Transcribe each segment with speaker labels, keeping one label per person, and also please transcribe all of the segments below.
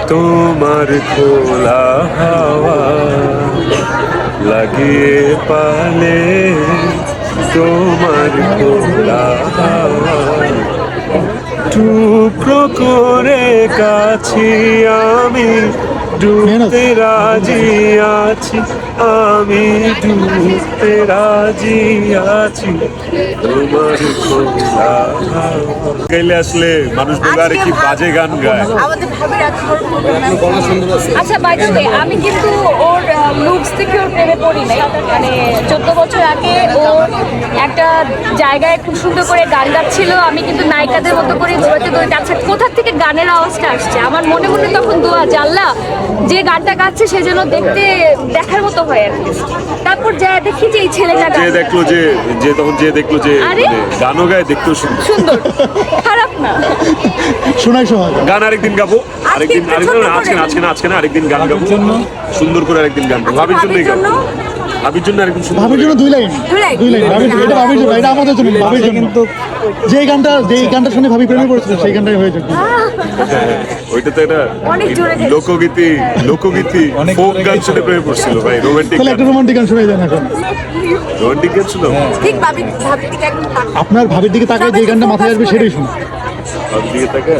Speaker 1: তোমার খোলা হাওয়া লাগিয়ে পালে, তোমার খোলা হাওয়া টুকরো করে কাছি আমি, ডুবতে রাজি আছি, আমি ডুবতে রাজি আছি তোমার খোলা হাওয়া। গাইলে আসলে মানুষ বলে আরে কি বাজে গান গায়।
Speaker 2: আমাদের ভাবির এত বড় প্রোগ্রাম।
Speaker 3: আচ্ছা বাই দ্য ওয়ে, আমি কিন্তু ওর লুকস থেকে ওর প্রেমে পড়ি নাই। মানে 14 বছর আগে ও একটা জায়গায় খুব সুন্দর করে গান গাচ্ছিল, আমি কিন্তু নায়িকাদের মতো করে দৌড়াতে দৌড়াতে, আচ্ছা কোথা থেকে গানের আওয়াজটা আসছে, আমার মনে মনে তখন দোয়া জানলা যে গানটা গাচ্ছে সে যেন দেখতে দেখার মতো হয় আর কি। তারপর যা দেখি যে এই ছেলেটা
Speaker 1: যে দেখলো যে তখন যে দেখলো যে
Speaker 3: আরে?
Speaker 1: মানে গানও গায়, দেখতেও সুন্দর।
Speaker 3: সুন্দর, খারাপ না।
Speaker 4: শোনাই সময়
Speaker 1: গান আরেকদিন গাবো, আরেকদিন আজকে না আরেকদিন গান গাবো সুন্দর করে, আরেকদিন গান গাবো ভাবির জন্যই গাবো। ভাবির জন্য আরেকদিন সুন্দর
Speaker 4: ভাবির জন্য দুই লাইন এটা ভাবির জন্য, এটা আমাদের জন্য ভাবির জন্য। কিন্তু যেই গানটা শুনে ভাবি প্রেমে পড়েছিল সেই গানটাই হয়েছে।
Speaker 1: ওইটা তো এটা
Speaker 3: অনেক জোরে গেছে।
Speaker 1: লোকগীতি ফোক গান শুনে প্রেমে পড়ছিল ভাই। রোমান্টিক
Speaker 4: তাহলে একটা রোমান্টিক গান শোনাই দেন এখন।
Speaker 1: রোমান্টিক গান ছিল
Speaker 2: ঠিক ভাবির দিকে একদম
Speaker 4: আপনার ভাবির দিকে তাকায় যে গানটা মাথায় আসবে সেটাই শুনুন।
Speaker 1: ভাবির দিকে তাকা।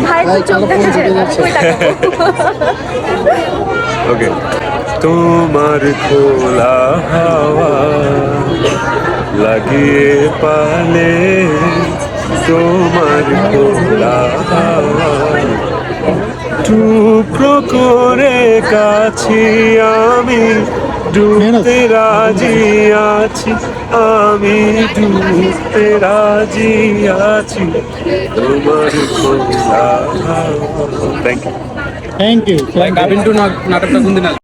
Speaker 3: ভাই তো চোখ দেখা যায় না, কই তাকাবো?
Speaker 1: ওকে। তোমার খোলা হাওয়া লাগিয়ে পালে, তোমার খোলা হাওয়া টুকরো করে কাছি আমি, ডুবতে রাজি আছি, আমি ডুবতে রাজি আছি তোমার খোলা হাওয়া। Thank you.
Speaker 4: Thank you.
Speaker 5: গাভিন টু নাটকটা কোন দিন আসবে?